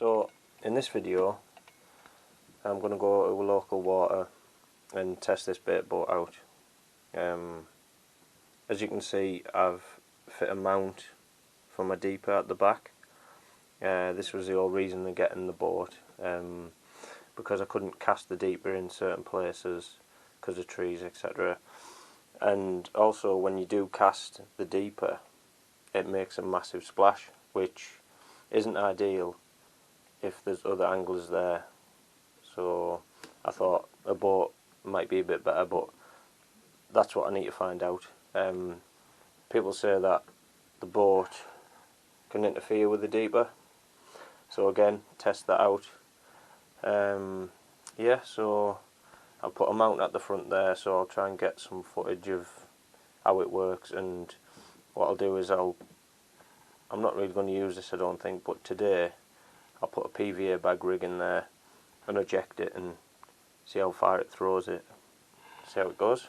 So in this video I'm going to go to a local water and test this bait boat out. As you can see, I've fit a mount for my deeper at the back. This was the whole reason of getting the boat, because I couldn't cast the deeper in certain places because of trees, etc. And also when you do cast the deeper, it makes a massive splash, which isn't ideal if there's other anglers there. So I thought a boat might be a bit better, but that's what I need to find out. People say that the boat can interfere with the deeper, so again, test that out. Yeah, so I'll put a mount at the front there, so I'll try and get some footage of how it works. And what I'll do is I'm not really going to use this, I don't think, but today I'll put a PVA bag rig in there and eject it and see how far it throws it, see how it goes.